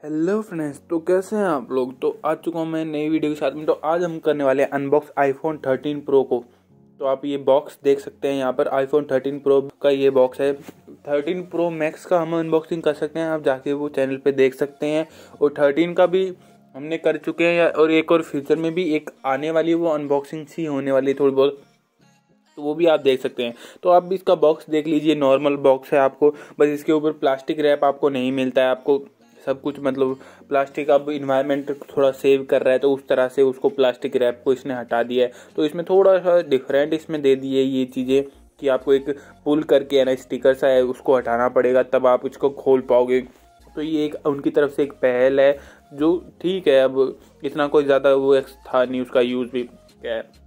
Hello friends, तो कैसे हैं आप लोग। तो आ चुका हूँ मैं नई वीडियो के साथ में। तो आज हम करने वाले हैं अनबॉक्स आईफोन 13 प्रो को। तो आप ये बॉक्स देख सकते हैं, यहाँ पर आईफोन 13 प्रो का ये बॉक्स है। 13 प्रो मैक्स का हम अनबॉक्सिंग कर सकते हैं, आप जाके वो चैनल पे देख सकते हैं। और 13 का भी हमने कर चुके हैं, और एक और फ्यूचर में भी एक आने वाली वो अनबॉक्सिंग सी होने वाली है थोड़ी बहुत, तो वो भी आप देख सकते हैं। तो आप भी इसका बॉक्स देख लीजिए, नॉर्मल बॉक्स है आपको, बस इसके ऊपर प्लास्टिक रैप आपको नहीं मिलता है। आपको सब कुछ मतलब प्लास्टिक अब इन्वायरमेंट थोड़ा सेव कर रहा है, तो उस तरह से उसको प्लास्टिक रैप को इसने हटा दिया है। तो इसमें थोड़ा सा डिफरेंट इसमें दे दिए ये चीज़ें कि आपको एक पुल करके है ना स्टिकर सा है, उसको हटाना पड़ेगा, तब आप इसको खोल पाओगे। तो ये एक उनकी तरफ से एक पहल है, जो ठीक है। अब इतना कोई ज़्यादा वो था नहीं, उसका यूज़ भी क्या है।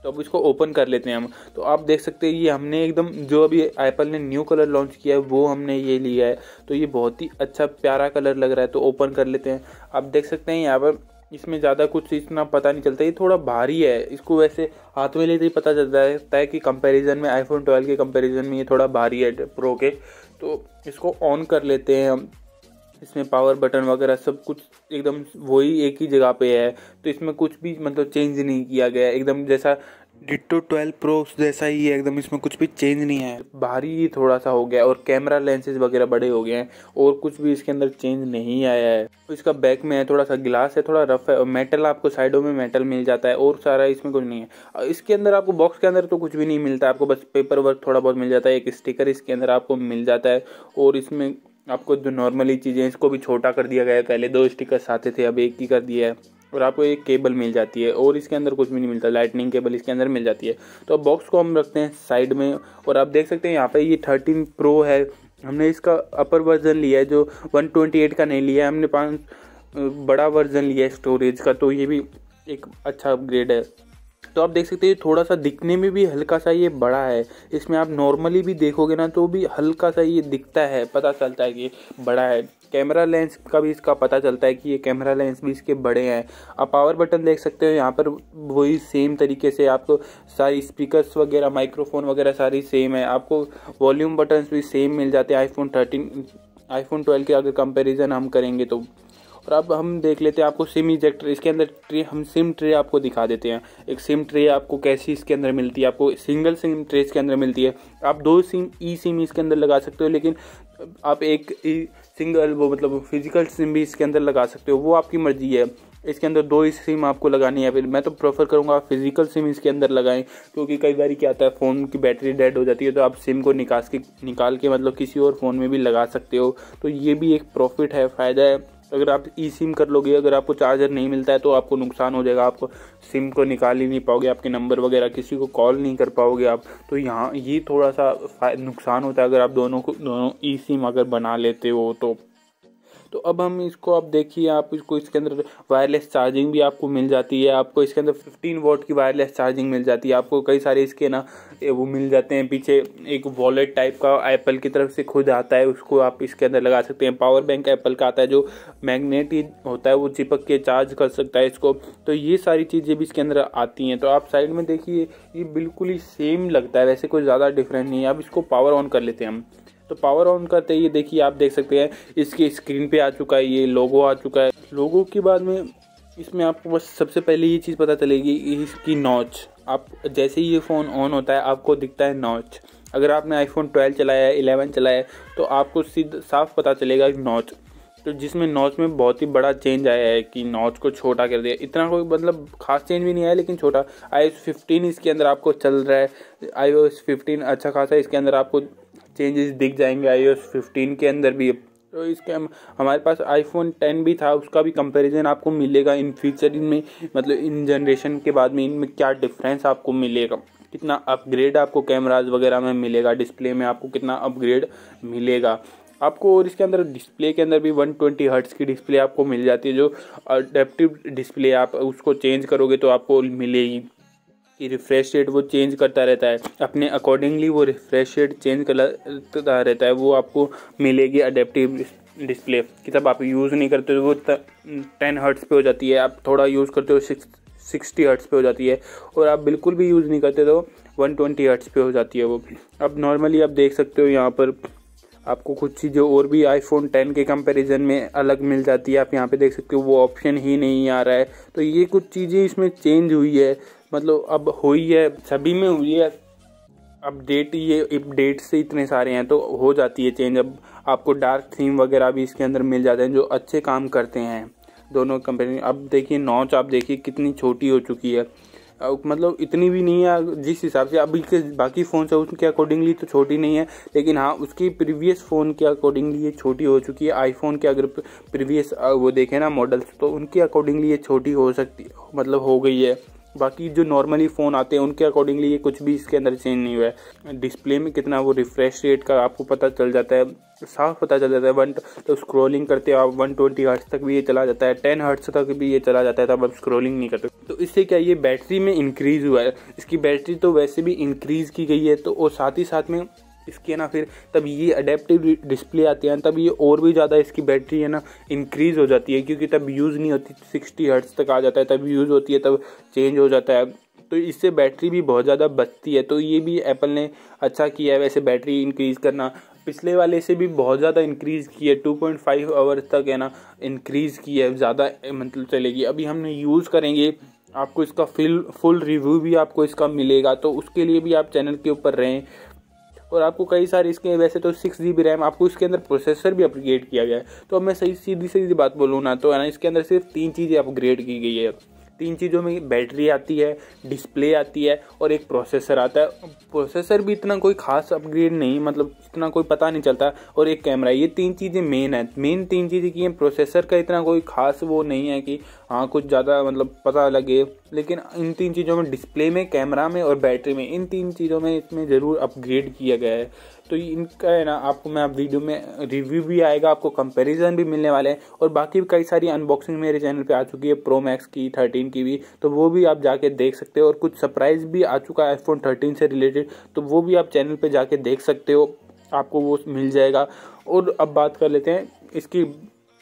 तो अब इसको ओपन कर लेते हैं हम। तो आप देख सकते हैं ये हमने एकदम जो अभी एप्पल ने न्यू कलर लॉन्च किया है वो हमने ये लिया है। तो ये बहुत ही अच्छा प्यारा कलर लग रहा है, तो ओपन कर लेते हैं। आप देख सकते हैं यहाँ पर इसमें ज़्यादा कुछ इतना पता नहीं चलता, ये थोड़ा भारी है। इसको वैसे हाथ में लेते ही पता चलता है कि कंपैरिजन में आईफोन 12 के कंपैरिजन में ये थोड़ा भारी है प्रो के। तो इसको ऑन कर लेते हैं हम। इसमें पावर बटन वगैरह सब कुछ एकदम वही एक ही जगह पे है, तो इसमें कुछ भी मतलब चेंज नहीं किया गया है, एकदम जैसा डिट्टो 12 प्रो जैसा ही है एकदम, इसमें कुछ भी चेंज नहीं है। भारी ही थोड़ा सा हो गया, और कैमरा लेंसेज वगैरह बड़े हो गए हैं, और कुछ भी इसके अंदर चेंज नहीं आया है। तो इसका बैक में है थोड़ा सा ग्लास है, थोड़ा रफ है, और मेटल आपको साइडों में मेटल मिल जाता है, और सारा इसमें कुछ नहीं है। इसके अंदर आपको बॉक्स के अंदर तो कुछ भी नहीं मिलता, आपको बस पेपर वर्क थोड़ा बहुत मिल जाता है, एक स्टिकर इसके अंदर आपको मिल जाता है। और इसमें आपको जो नॉर्मली चीज़ें, इसको भी छोटा कर दिया गया है, पहले 2 स्टिकर्स आते थे, अब एक ही कर दिया है। और आपको एक केबल मिल जाती है, और इसके अंदर कुछ भी नहीं मिलता, लाइटनिंग केबल इसके अंदर मिल जाती है। तो अब बॉक्स को हम रखते हैं साइड में, और आप देख सकते हैं यहाँ पे ये 13 प्रो है। हमने इसका अपर वर्जन लिया है, जो 128 का नहीं लिया है हमने, 5 बड़ा वर्जन लिया है स्टोरेज का, तो ये भी एक अच्छा अपग्रेड है। तो आप देख सकते हैं थोड़ा सा दिखने में भी हल्का सा ये बड़ा है। इसमें आप नॉर्मली भी देखोगे ना तो भी हल्का सा ये दिखता है, पता चलता है कि बड़ा है। कैमरा लेंस का भी इसका पता चलता है कि ये कैमरा लेंस भी इसके बड़े हैं। आप पावर बटन देख सकते हो यहाँ पर, वही सेम तरीके से आपको सारी स्पीकर्स वगैरह, माइक्रोफोन वगैरह सारी सेम है। आपको वॉल्यूम बटन्स भी सेम मिल जाते हैं आईफोन 12 के अगर कंपैरिजन हम करेंगे तो। और अब हम देख लेते हैं आपको सिम इजेक्टर, इसके अंदर ट्रे, हम सिम ट्रे आपको दिखा देते हैं। एक सिम ट्रे आपको कैसी इसके अंदर मिलती है, आपको सिंगल सिम ट्रे इसके अंदर मिलती है। आप 2 सिम ई सिम इसके अंदर लगा सकते हो, लेकिन आप एक सिंगल वो मतलब फिजिकल सिम भी इसके अंदर लगा सकते हो, वो आपकी मर्जी है। इसके अंदर 2 ही सिम आपको लगानी है। फिर मैं तो प्रेफर करूंगा आप फिजिकल सिम इसके अंदर लगाएं, क्योंकि कई बार क्या आता है फ़ोन की बैटरी डेड हो जाती है, तो आप सिम को निकाल के मतलब किसी और फ़ोन में भी लगा सकते हो। तो ये भी एक प्रॉफिट है, फ़ायदा है। अगर आप ई सिम कर लोगे, अगर आपको चार्जर नहीं मिलता है तो आपको नुकसान हो जाएगा, आपको सिम को निकाल ही नहीं पाओगे, आपके नंबर वगैरह किसी को कॉल नहीं कर पाओगे आप। तो यहाँ ये थोड़ा सा नुकसान होता है अगर आप दोनों ई सिम अगर बना लेते हो तो अब हम इसको, आप देखिए आप इसको, इसके अंदर वायरलेस चार्जिंग भी आपको मिल जाती है। आपको इसके अंदर 15 वॉट की वायरलेस चार्जिंग मिल जाती है। आपको कई सारे इसके ना वो मिल जाते हैं, पीछे एक वॉलेट टाइप का एप्पल की तरफ से खुद आता है, उसको आप इसके अंदर लगा सकते हैं। पावर बैंक एप्पल का आता है, जो मैग्नेट होता है, वो चिपक के चार्ज कर सकता है इसको। तो ये सारी चीज़ें भी इसके अंदर आती हैं। तो आप साइड में देखिए, ये बिल्कुल ही सेम लगता है, वैसे कोई ज़्यादा डिफरेंस नहीं है। अब इसको पावर ऑन कर लेते हैं हम। तो पावर ऑन करते ही ये देखिए, आप देख सकते हैं इसकी स्क्रीन पे आ चुका है, ये लोगो आ चुका है। लोगो के बाद में इसमें आपको बस सबसे पहले ये चीज़ पता चलेगी, इसकी नॉच। आप जैसे ही ये फ़ोन ऑन होता है आपको दिखता है नॉच। अगर आपने आईफोन 12 चलाया है, 11 चलाया है, तो आपको सीधा साफ पता चलेगा नॉच। तो जिसमें नॉच में बहुत ही बड़ा चेंज आया है कि नॉच को छोटा कर दिया। इतना कोई मतलब खास चेंज भी नहीं आया, लेकिन छोटा। iOS 15 इसके अंदर आपको चल रहा है, iOS 15 अच्छा खासा इसके अंदर आपको चेंजेस दिख जाएंगे iOS 15 के अंदर भी। तो इसके हमारे पास आईफोन 10 भी था, उसका भी कंपैरिजन आपको मिलेगा इन फ्यूचर में, मतलब इन जनरेशन के बाद में इनमें क्या डिफरेंस आपको मिलेगा, कितना अपग्रेड आपको कैमराज वगैरह में मिलेगा, डिस्प्ले में आपको कितना अपग्रेड मिलेगा आपको। और इसके अंदर डिस्प्ले के अंदर भी 120 हर्ट्ज़ की डिस्प्ले आपको मिल जाती है, जो अडेप्टिव डिस्प्ले आप उसको चेंज करोगे तो आपको मिलेगी। कि रिफ्रेश रेट वो चेंज करता रहता है अपने अकॉर्डिंगली, वो रिफ्रेश रेट चेंज करता रहता है, वो आपको मिलेगी अडेप्टिव डिस्प्ले। कि तब आप यूज़ नहीं करते तो वो 10 हर्ट्ज़ पे हो जाती है, आप थोड़ा यूज़ करते हो 60 हर्ट्ज़ पे हो जाती है, और आप बिल्कुल भी यूज़ नहीं करते तो 120 हर्ट्ज़ पे हो जाती है वो। अब नॉर्मली आप देख सकते हो यहाँ पर आपको कुछ चीज़ें और भी iPhone 10 के कंपैरिजन में अलग मिल जाती है। आप यहाँ पे देख सकते हो वो ऑप्शन ही नहीं आ रहा है। तो ये कुछ चीज़ें इसमें चेंज हुई है, मतलब अब हुई है, सभी में हुई है अपडेट। ये अपडेट से इतने सारे हैं तो हो जाती है चेंज। अब आपको डार्क थीम वगैरह भी इसके अंदर मिल जाते हैं जो अच्छे काम करते हैं दोनों कंपनी। अब देखिए नॉच, आप देखिए कितनी छोटी हो चुकी है, मतलब इतनी भी नहीं है जिस हिसाब से अभी के बाकी फ़ोन है उसके अकॉर्डिंगली तो छोटी नहीं है, लेकिन हाँ उसकी प्रीवियस फ़ोन के अकॉर्डिंगली ये छोटी हो चुकी है। आईफोन के अगर प्रीवियस वो देखें ना मॉडल्स, तो उनके अकॉर्डिंगली ये छोटी हो सकती, मतलब हो गई है। बाकी जो नॉर्मली फ़ोन आते हैं उनके अकॉर्डिंगली ये कुछ भी इसके अंदर चेंज नहीं हुआ है। डिस्प्ले में कितना वो रिफ्रेश रेट का आपको पता चल जाता है, साफ पता चल जाता है। तो स्क्रॉलिंग करते हो आप 120 हर्ट्ज तक भी ये चला जाता है, 10 हर्ट्ज तक भी ये चला जाता है, तब आप स्क्रॉलिंग नहीं करते। तो इससे क्या ये बैटरी में इंक्रीज़ हुआ है, इसकी बैटरी तो वैसे भी इंक्रीज़ की गई है। तो और साथ ही साथ में इसके ना फिर तब ये अडेप्टिव डिस्प्ले आती है, तब ये और भी ज़्यादा इसकी बैटरी है ना इंक्रीज़ हो जाती है, क्योंकि तब यूज़ नहीं होती 60 हर्ट्ज तक आ जाता है, तब यूज़ होती है तब चेंज हो जाता है। तो इससे बैटरी भी बहुत ज़्यादा बचती है। तो ये भी एप्पल ने अच्छा किया है वैसे बैटरी इंक्रीज़ करना। पिछले वाले से भी बहुत ज़्यादा इंक्रीज़ की है, 2.5 आवर्स तक है ना इंक्रीज़ की है, ज़्यादा मतलब चलेगी। अभी हमने यूज़ करेंगे, आपको इसका फुल रिव्यू भी आपको इसका मिलेगा, तो उसके लिए भी आप चैनल के ऊपर रहें। और आपको कई सारे इसके वैसे तो 6 GB रैम, आपको इसके अंदर प्रोसेसर भी अपग्रेड किया गया है। तो अब मैं सीधी बात बोलूँ ना, तो है ना इसके अंदर सिर्फ 3 चीज़ें अपग्रेड की गई है। 3 चीज़ों में बैटरी आती है, डिस्प्ले आती है और एक प्रोसेसर आता है। प्रोसेसर भी इतना कोई खास अपग्रेड नहीं, मतलब इतना कोई पता नहीं चलता, और एक कैमरा। ये 3 चीज़ें मेन है, मेन 3 चीज़ें की हैं। प्रोसेसर का इतना कोई खास वो नहीं है कि हाँ कुछ ज़्यादा मतलब पता लगे, लेकिन इन 3 चीज़ों में, डिस्प्ले में, कैमरा में और बैटरी में, इन 3 चीज़ों में इसमें ज़रूर अपग्रेड किया गया है। तो इनका है ना आपको मैं वीडियो में रिव्यू भी आएगा, आपको कंपैरिजन भी मिलने वाले हैं, और बाकी कई सारी अनबॉक्सिंग मेरे चैनल पे आ चुकी है, प्रो मैक्स की, 13 की भी, तो वो भी आप जाके देख सकते हो। और कुछ सरप्राइज भी आ चुका है iPhone 13 से रिलेटेड, तो वो भी आप चैनल पे जाके देख सकते हो, आपको वो मिल जाएगा। और अब बात कर लेते हैं इसकी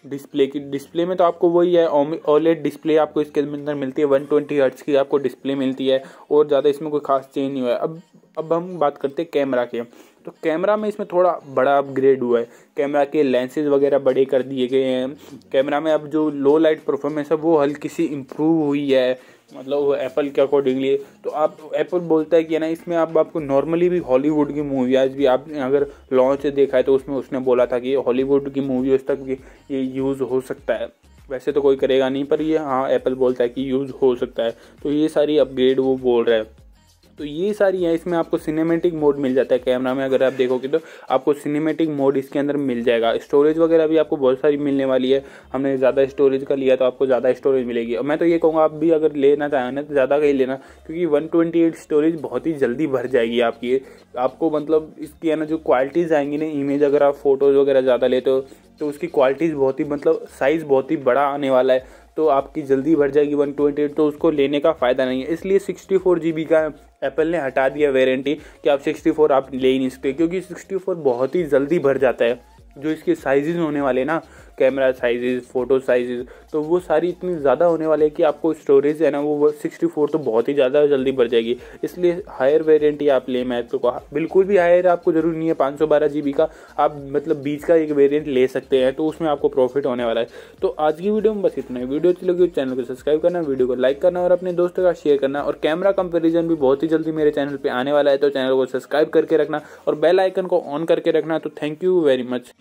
डिस्प्ले की। डिस्प्ले में तो आपको वही है, OLED डिस्प्ले आपको इसके अंदर मिलती है, 120 हर्ट्ज की आपको डिस्प्ले मिलती है, और ज़्यादा इसमें कोई खास चेंज नहीं हुआ है। अब हम बात करते हैं कैमरा के। तो कैमरा में इसमें थोड़ा बड़ा अपग्रेड हुआ है, कैमरा के लेंसेज वगैरह बड़े कर दिए गए हैं। कैमरा में अब जो लो लाइट परफॉर्मेंस है वो हल्की सी इम्प्रूव हुई है, मतलब एप्पल के अकॉर्डिंगली। तो आप एप्पल बोलता है कि ना इसमें आपको नॉर्मली भी हॉलीवुड की मूवीज भी आपने अगर लॉन्च देखा है तो उसमें उसने बोला था कि हॉलीवुड की मूवीज तक ये यूज़ हो सकता है। वैसे तो कोई करेगा नहीं, पर ये हाँ एप्पल बोलता है कि यूज़ हो सकता है। तो ये सारी अपग्रेड वो बोल रहा है। तो ये सारी है। इसमें आपको सिनेमैटिक मोड मिल जाता है कैमरा में, अगर आप देखोगे तो आपको सिनेमैटिक मोड इसके अंदर मिल जाएगा। स्टोरेज वगैरह भी आपको बहुत सारी मिलने वाली है। हमने ज़्यादा स्टोरेज का लिया तो आपको ज़्यादा स्टोरेज मिलेगी। और मैं तो ये कहूँगा आप भी अगर लेना चाहें ना तो ज़्यादा का ही लेना, क्योंकि 128 स्टोरेज बहुत ही जल्दी भर जाएगी आपकी। आपको मतलब इसकी है ना जो क्वालिटीज़ आएंगी ना, इमेज अगर आप फोटोज़ वगैरह ज़्यादा लेते हो तो उसकी क्वालिटीज़ बहुत ही मतलब साइज़ बहुत ही बड़ा आने वाला है, तो आपकी जल्दी भर जाएगी 128, तो उसको लेने का फ़ायदा नहीं है। इसलिए 64 GB का एप्पल ने हटा दिया वारंटी कि आप 64 आप ले ही नहीं सकते, क्योंकि 64 बहुत ही जल्दी भर जाता है। जो इसके साइजेस होने वाले ना, कैमरा साइजेस, फोटो साइजेस, तो वो सारी इतनी ज़्यादा होने वाले हैं कि आपको स्टोरेज है ना वो 64 तो बहुत ही ज़्यादा जल्दी भर जाएगी। इसलिए हायर वेरिएंट ही आप ले। मैं तो कहा बिल्कुल भी हायर आपको ज़रूरी नहीं है, 512 GB का आप मतलब 20 का एक वेरिएंट ले सकते हैं, तो उसमें आपको प्रॉफिट होने वाला है। तो आज की वीडियो में बस इतना ही। वीडियो अच्छी लगी तो चैनल को सब्सक्राइब करना, वीडियो को लाइक करना और अपने दोस्तों का शेयर करना। और कैमरा कंपेरिजन भी बहुत ही जल्दी मेरे चैनल पर आने वाला है, तो चैनल को सब्सक्राइब करके रखना और बेल आइकन को ऑन करके रखना। तो थैंक यू वेरी मच।